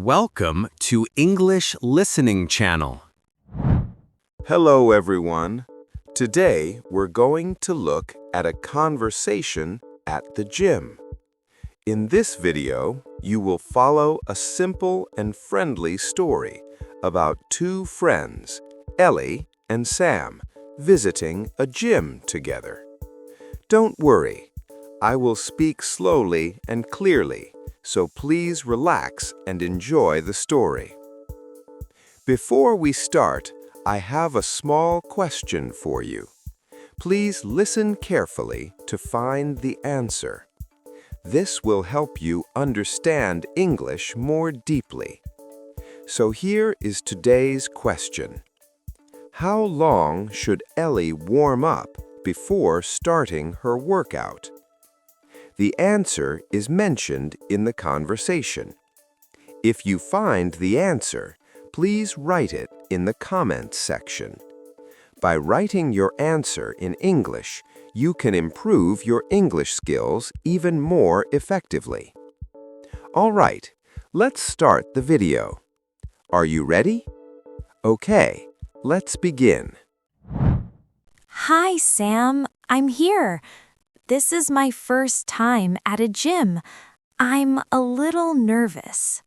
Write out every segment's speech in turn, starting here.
Welcome to English Listening Channel. Hello, everyone. Today, we're going to look at a conversation at the gym. In this video, you will follow a simple and friendly story about two friends, Ellie and Sam, visiting a gym together. Don't worry, I will speak slowly and clearly, so please relax and enjoy the story. Before we start, I have a small question for you. Please listen carefully to find the answer. This will help you understand English more deeply. So here is today's question. How long should Ellie warm up before starting her workout? The answer is mentioned in the conversation. If you find the answer, please write it in the comments section. By writing your answer in English, you can improve your English skills even more effectively. All right, let's start the video. Are you ready? Okay, let's begin. Hi, Sam. I'm here. This is my first time at a gym. I'm a little nervous.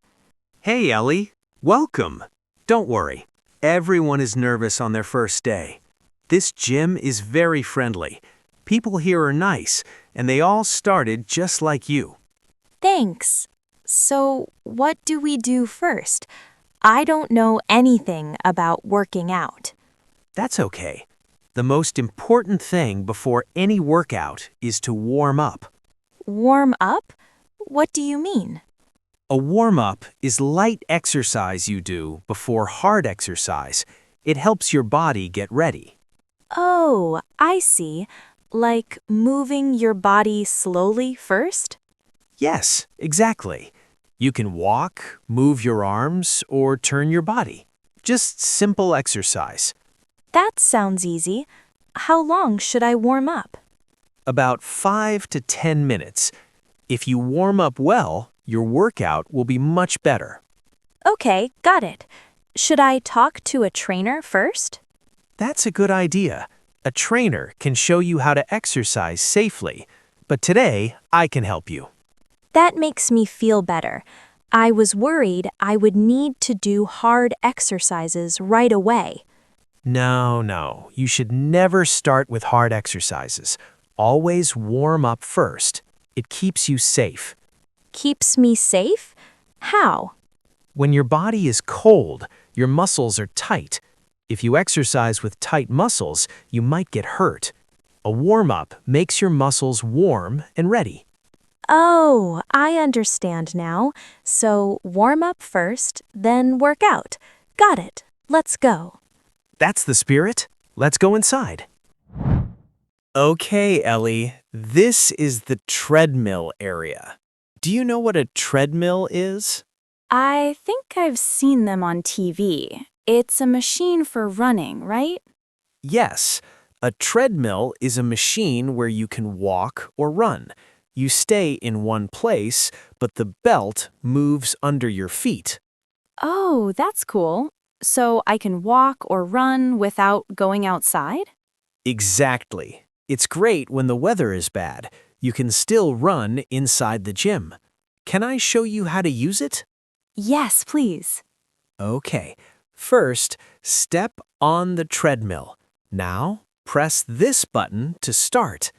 Hey, Ellie. Welcome. Don't worry. Everyone is nervous on their first day. This gym is very friendly. People here are nice, and they all started just like you. Thanks. So, what do we do first? I don't know anything about working out. That's okay. The most important thing before any workout is to warm up. Warm up? What do you mean? A warm-up is light exercise you do before hard exercise. It helps your body get ready. Oh, I see. Like moving your body slowly first? Yes, exactly. You can walk, move your arms, or turn your body. Just simple exercise. That sounds easy. How long should I warm up? About 5 to 10 minutes. If you warm up well, your workout will be much better. Okay, got it. Should I talk to a trainer first? That's a good idea. A trainer can show you how to exercise safely, but today I can help you. That makes me feel better. I was worried I would need to do hard exercises right away. No, you should never start with hard exercises. Always warm up first. It keeps you safe. Keeps me safe? How? When your body is cold, your muscles are tight. If you exercise with tight muscles, you might get hurt. A warm-up makes your muscles warm and ready. Oh, I understand now. So warm up first, then work out. Got it. Let's go. That's the spirit. Let's go inside. Okay, Ellie, this is the treadmill area. Do you know what a treadmill is? I think I've seen them on TV. It's a machine for running, right? Yes, a treadmill is a machine where you can walk or run. You stay in one place, but the belt moves under your feet. Oh, that's cool. So I can walk or run without going outside? Exactly. It's great when the weather is bad. You can still run inside the gym. Can I show you how to use it? Yes, please. Okay. First, step on the treadmill. Now, press this button to start.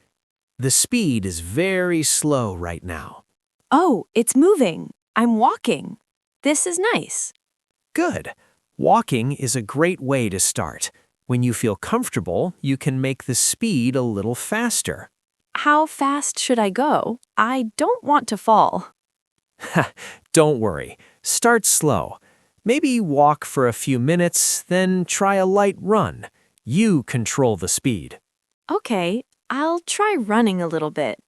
The speed is very slow right now. Oh, it's moving. I'm walking. This is nice. Good. Walking is a great way to start. When you feel comfortable, you can make the speed a little faster. How fast should I go? I don't want to fall. Don't worry. Start slow. Maybe walk for a few minutes, then try a light run. You control the speed. Okay, I'll try running a little bit.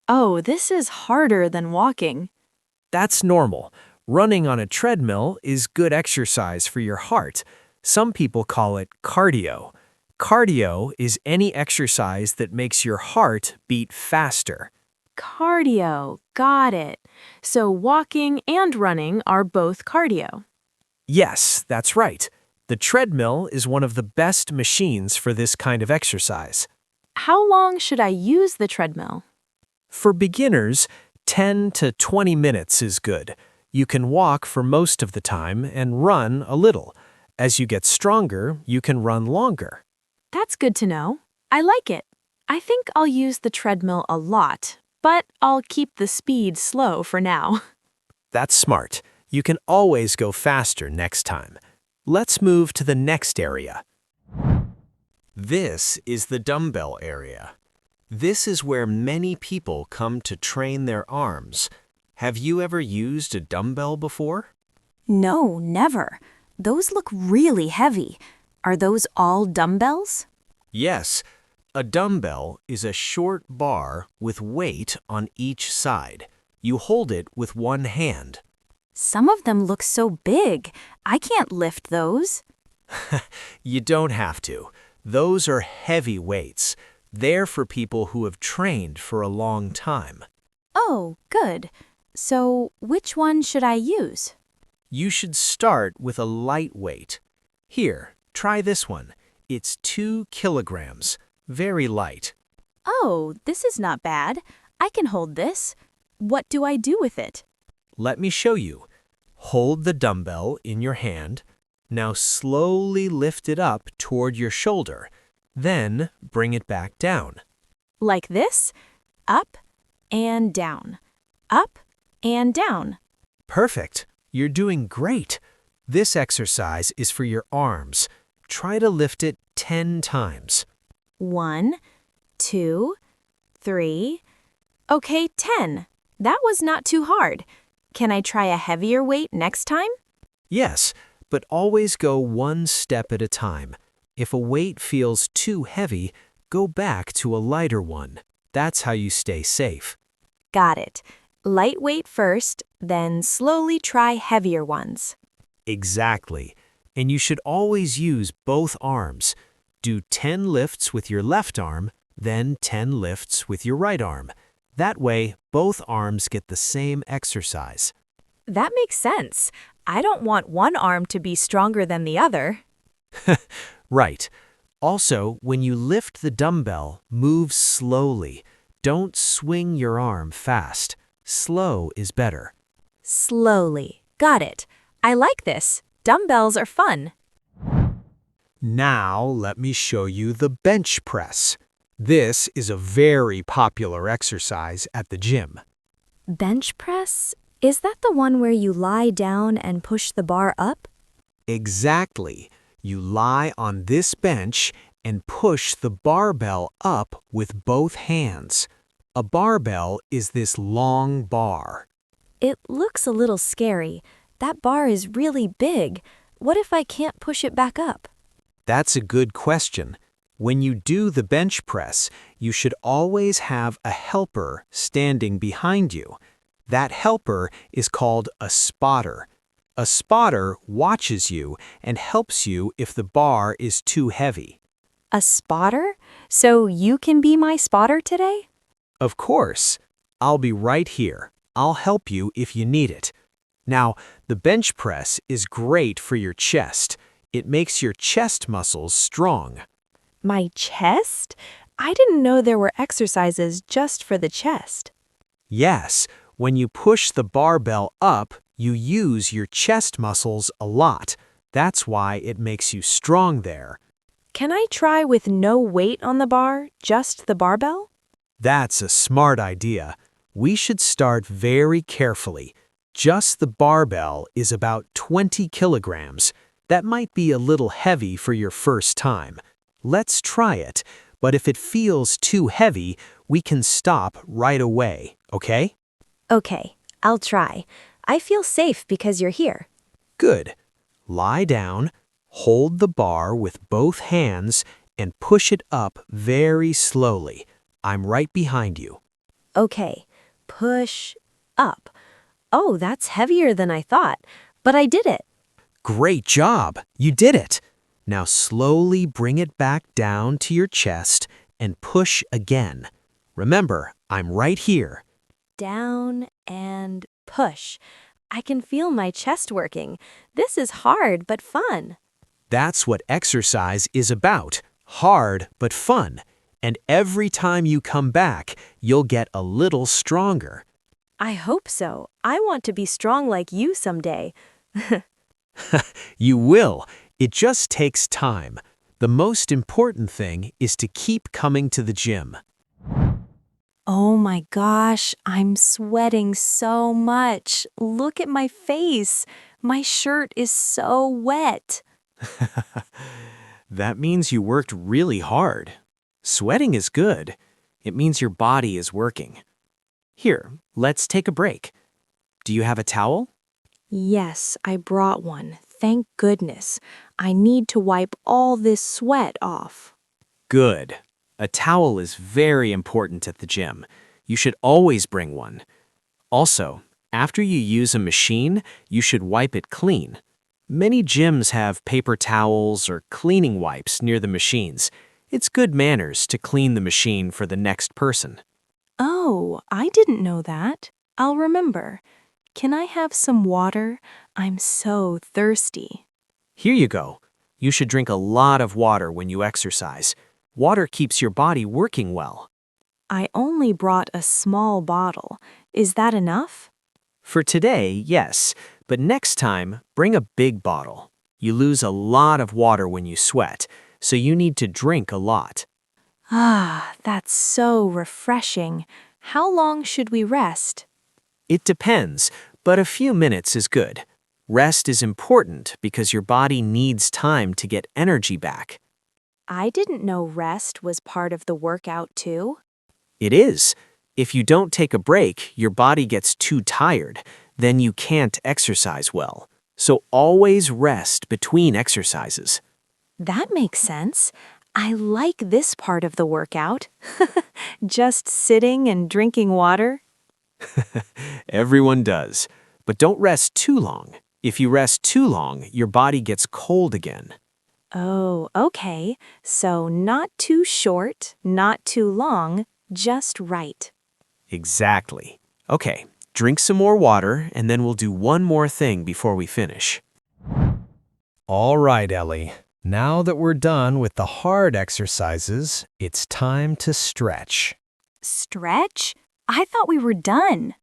Oh, this is harder than walking. That's normal. Running on a treadmill is good exercise for your heart. Some people call it cardio. Cardio is any exercise that makes your heart beat faster. Cardio. Got it. So walking and running are both cardio. Yes, that's right. The treadmill is one of the best machines for this kind of exercise. How long should I use the treadmill? For beginners, 10 to 20 minutes is good. You can walk for most of the time and run a little. As you get stronger, you can run longer. That's good to know. I like it. I think I'll use the treadmill a lot, but I'll keep the speed slow for now. That's smart. You can always go faster next time. Let's move to the next area. This is the dumbbell area. This is where many people come to train their arms. Have you ever used a dumbbell before? No, never. Those look really heavy. Are those all dumbbells? Yes. A dumbbell is a short bar with weight on each side. You hold it with one hand. Some of them look so big. I can't lift those. You don't have to. Those are heavy weights. They're for people who have trained for a long time. Oh, good. So, which one should I use? You should start with a light weight. Here, try this one. It's 2 kilograms. Very light. Oh, this is not bad. I can hold this. What do I do with it? Let me show you. Hold the dumbbell in your hand. Now slowly lift it up toward your shoulder. Then bring it back down. Like this? Up and down. Up and down. Perfect. You're doing great. This exercise is for your arms. Try to lift it 10 times. 1, 2, 3. Okay, 10. That was not too hard. Can I try a heavier weight next time? Yes, but always go one step at a time. If a weight feels too heavy, go back to a lighter one. That's how you stay safe. Got it. Lightweight first, then slowly try heavier ones. Exactly. And you should always use both arms. Do 10 lifts with your left arm, then 10 lifts with your right arm. That way, both arms get the same exercise. That makes sense. I don't want one arm to be stronger than the other. Right. Also, when you lift the dumbbell, move slowly. Don't swing your arm fast. Slow is better. Slowly. Got it. I like this. Dumbbells are fun. Now, let me show you the bench press. This is a very popular exercise at the gym. Bench press? Is that the one where you lie down and push the bar up? Exactly. You lie on this bench and push the barbell up with both hands. A barbell is this long bar. It looks a little scary. That bar is really big. What if I can't push it back up? That's a good question. When you do the bench press, you should always have a helper standing behind you. That helper is called a spotter. A spotter watches you and helps you if the bar is too heavy. A spotter? So you can be my spotter today? Of course. I'll be right here. I'll help you if you need it. Now, the bench press is great for your chest. It makes your chest muscles strong. My chest? I didn't know there were exercises just for the chest. Yes, when you push the barbell up, you use your chest muscles a lot. That's why it makes you strong there. Can I try with no weight on the bar, just the barbell? That's a smart idea. We should start very carefully. Just the barbell is about 20 kilograms. That might be a little heavy for your first time. Let's try it, but if it feels too heavy, we can stop right away, okay? Okay, I'll try. I feel safe because you're here. Good. Lie down, hold the bar with both hands, and push it up very slowly. I'm right behind you. Okay, push up. Oh, that's heavier than I thought, but I did it. Great job! You did it! Now slowly bring it back down to your chest and push again. Remember, I'm right here. down, and push. I can feel my chest working. This is hard but fun. That's what exercise is about. Hard but fun. And every time you come back, you'll get a little stronger. I hope so. I want to be strong like you someday. You will. It just takes time. The most important thing is to keep coming to the gym. Oh my gosh, I'm sweating so much. Look at my face. My shirt is so wet. That means you worked really hard. Sweating is good. It means your body is working. Here, let's take a break. Do you have a towel? Yes, I brought one. Thank goodness. I need to wipe all this sweat off. Good. A towel is very important at the gym. You should always bring one. Also, after you use a machine, you should wipe it clean. Many gyms have paper towels or cleaning wipes near the machines. It's good manners to clean the machine for the next person. Oh, I didn't know that. I'll remember. Can I have some water? I'm so thirsty. Here you go. You should drink a lot of water when you exercise. Water keeps your body working well. I only brought a small bottle. Is that enough? For today, yes, but next time, bring a big bottle. You lose a lot of water when you sweat, so you need to drink a lot. Ah, that's so refreshing. How long should we rest? It depends, but a few minutes is good. Rest is important because your body needs time to get energy back. I didn't know rest was part of the workout too. It is. If you don't take a break, your body gets too tired. Then you can't exercise well. So always rest between exercises. That makes sense. I like this part of the workout. Just sitting and drinking water. Everyone does. But don't rest too long. If you rest too long, your body gets cold again. Oh, okay. So not too short, not too long, just right. Exactly. Okay, drink some more water, and then we'll do one more thing before we finish. All right, Ellie. Now that we're done with the hard exercises, it's time to stretch. Stretch? I thought we were done.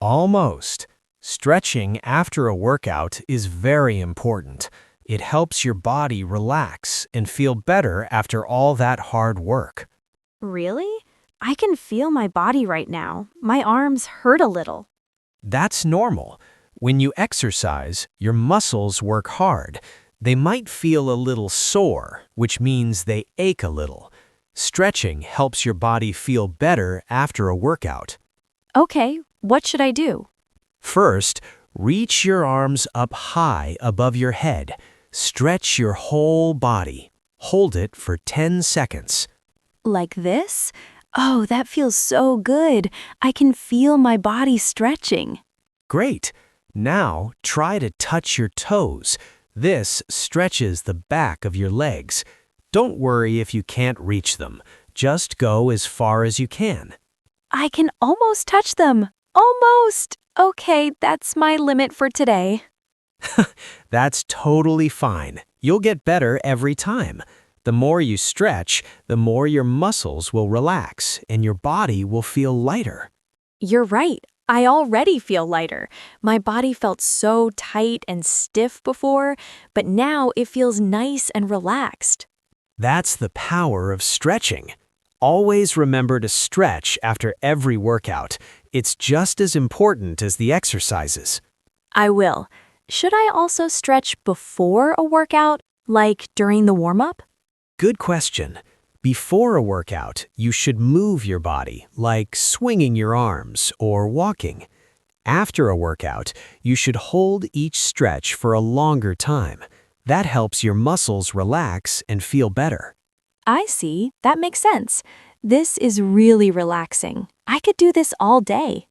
Almost. Stretching after a workout is very important. It helps your body relax and feel better after all that hard work. Really? I can feel my body right now. My arms hurt a little. That's normal. When you exercise, your muscles work hard. They might feel a little sore, which means they ache a little. Stretching helps your body feel better after a workout. Okay, what should I do? First, reach your arms up high above your head. Stretch your whole body. Hold it for 10 seconds. Like this? Oh, that feels so good. I can feel my body stretching. Great. Now, try to touch your toes. This stretches the back of your legs. Don't worry if you can't reach them. Just go as far as you can. I can almost touch them. Almost. Okay, that's my limit for today. That's totally fine. You'll get better every time. The more you stretch, the more your muscles will relax and your body will feel lighter. You're right. I already feel lighter. My body felt so tight and stiff before, but now it feels nice and relaxed. That's the power of stretching. Always remember to stretch after every workout. It's just as important as the exercises. I will. Should I also stretch before a workout, like during the warm-up? Good question. Before a workout, you should move your body, like swinging your arms or walking. After a workout, you should hold each stretch for a longer time. That helps your muscles relax and feel better. I see. That makes sense. This is really relaxing. I could do this all day.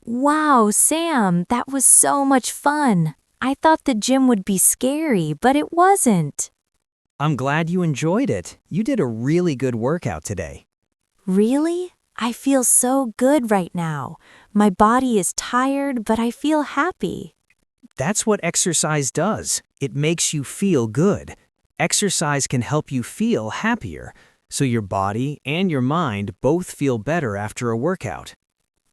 Wow, Sam, that was so much fun. I thought the gym would be scary, but it wasn't. I'm glad you enjoyed it. You did a really good workout today. Really? I feel so good right now. My body is tired, but I feel happy. That's what exercise does. It makes you feel good. Exercise can help you feel happier, so your body and your mind both feel better after a workout.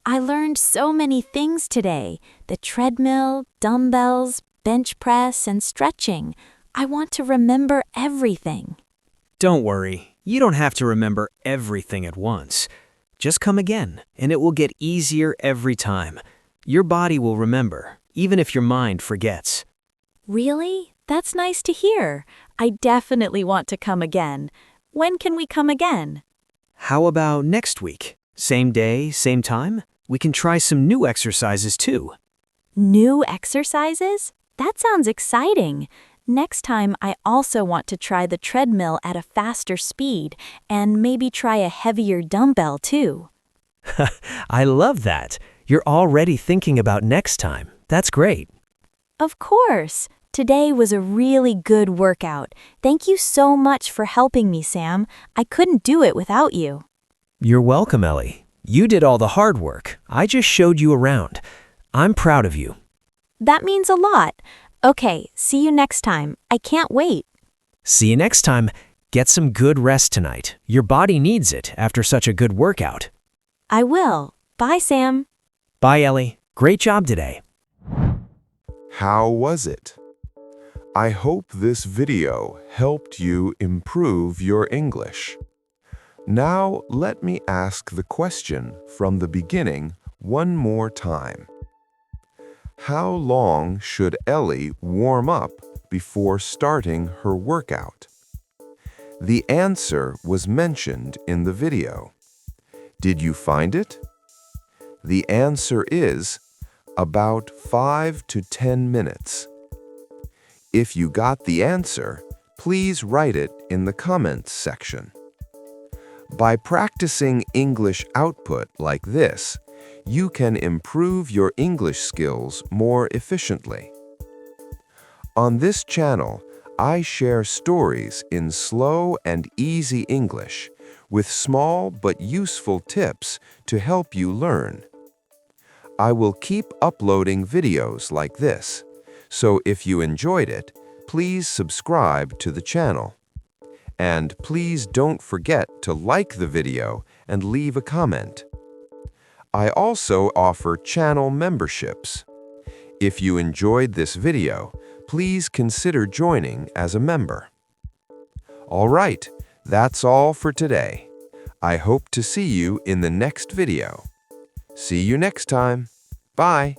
I learned so many things today. The treadmill, dumbbells, bench press, and stretching. I want to remember everything. Don't worry, you don't have to remember everything at once. Just come again, and it will get easier every time. Your body will remember, even if your mind forgets. Really? That's nice to hear. I definitely want to come again. When can we come again? How about next week? Same day, same time? We can try some new exercises too. New exercises? That sounds exciting. Next time, I also want to try the treadmill at a faster speed and maybe try a heavier dumbbell too. I love that. You're already thinking about next time. That's great. Of course. Today was a really good workout. Thank you so much for helping me, Sam. I couldn't do it without you. You're welcome, Ellie. You did all the hard work. I just showed you around. I'm proud of you. That means a lot. Okay, see you next time. I can't wait. See you next time. Get some good rest tonight. Your body needs it after such a good workout. I will. Bye, Sam. Bye, Ellie. Great job today. How was it? I hope this video helped you improve your English. Now let me ask the question from the beginning one more time. How long should Ellie warm up before starting her workout? The answer was mentioned in the video. Did you find it? The answer is about 5 to 10 minutes. If you got the answer, please write it in the comments section. By practicing English output like this, you can improve your English skills more efficiently. On this channel, I share stories in slow and easy English with small but useful tips to help you learn. I will keep uploading videos like this, so if you enjoyed it, please subscribe to the channel. And please don't forget to like the video and leave a comment. I also offer channel memberships. If you enjoyed this video, please consider joining as a member. All right, that's all for today. I hope to see you in the next video. See you next time. Bye.